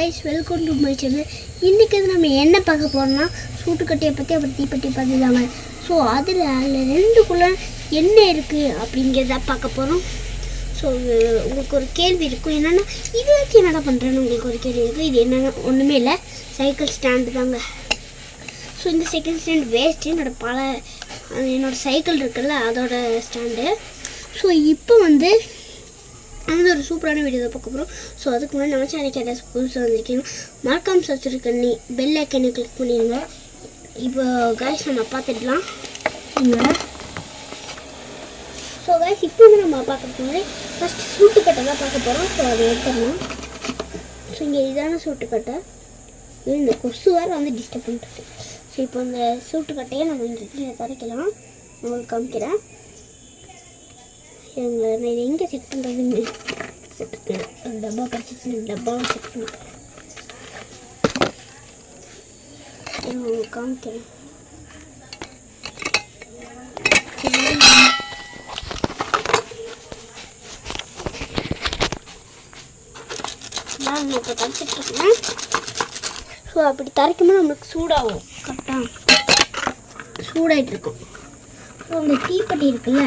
Guys, welcome to my channel. இன்றைக்கி நம்ம என்ன பார்க்க போகிறோம்னா சூட்டுக்கட்டையை பற்றி அப்புறம் தீப்பெட்டி பற்றி தாங்க. ஸோ அதில் ரெண்டுக்குள்ளே என்ன இருக்குது அப்படிங்கிறத பார்க்க போகிறோம். ஸோ உங்களுக்கு ஒரு கேள்வி இருக்கும், என்னென்னா இது வச்சு என்னடா பண்ணுறேன்னு உங்களுக்கு ஒரு கேள்வி இருக்குது. இது என்னென்னா ஒன்றுமே இல்லை, சைக்கிள் ஸ்டாண்டு தாங்க. ஸோ இந்த சைக்கிள் ஸ்டாண்ட் வேஸ்ட்டு என்னோடய சைக்கிள் இருக்குல்ல அதோட ஸ்டாண்டு. ஸோ இப்போ வந்து ஒரு சூப்பரான வீடியோ தான் பார்க்க போகிறோம். ஸோ அதுக்கு முன்னாடி நம்ம சேனலுக்கு யாராவது புதுசாக வந்திருக்கீங்க மறக்காம சப்ஸ்கிரைப் பண்ணி பெல் ஐக்கனை கிளிக் பண்ணிடுங்க. இப்போ கைஸ் நம்ம பார்த்துடலாம். ஸோ கைஸ் இப்போ வந்து நம்ம பார்க்கறதுக்கு முன்னாடி ஃபஸ்ட்டு சூட்டுக்கட்டை தான் பார்க்க போகிறோம். ஸோ அதை எடுத்துடலாம். ஸோ இங்கே இதான சூட்டுக்கட்டை, இந்த கொசு வேறு வந்து டிஸ்டர்ப் பண்ணிட்டு. ஸோ இப்போ இந்த சூட்டுக்கட்டையை நம்ம இங்கே கீழே தரைக்கலாம். உங்களுக்கு காமிக்கிறேன். நான் இதை எங்கே செட் பண்ணுறதுன்னு டப்பா கிடச்சிச்சு, டப்பாவும் செட் பண்ணிக்கிறேன். உங்களுக்கு காமிக்கிறேன். நான் இப்போ தரைச்சிட்ருக்கேன். ஸோ அப்படி தரைக்கும்போது நம்மளுக்கு சூடாகும், கரெக்டாக சூடாகிட்டு இருக்கும். ஸோ அந்த தீப்பெட்டி இருக்குல்ல,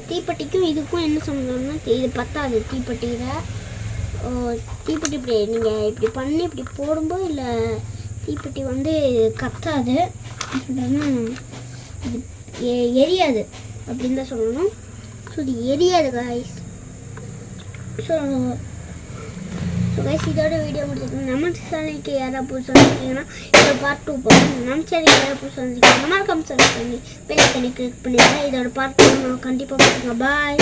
தீப்பெட்டிக்கும் இதுக்கும் என்ன சொல்லணும்னா, இது பத்தாது. தீப்பெட்டி இப்படி நீங்கள் இப்படி பண்ணி இப்படி போடும்போது இல்லை தீப்பெட்டி வந்து கத்தாது, இது எரியாது அப்படின்னு தான் சொல்லணும். ஸோ இது எரியாது காய்ஸ். ஸோ கைஸ் இதோட வீடியோ முடிச்சிருக்கோம். நம்ம சேனலுக்கு யாராவது புதுசாக வந்திருக்கீங்கன்னா இதோட பார்ட் 2 போகிறோம். நம்ம சேனலுக்கு யாராவது புதுசாக வந்திருக்கீங்கன்னா மறக்காம சப்ஸ்கிரைப் பண்ணி பெல் ஐக்கனை கிளிக் பண்ணிடுங்க. இதோட பார்ட் 2 நான் கண்டிப்பாக பார்த்துங்க. பாய்.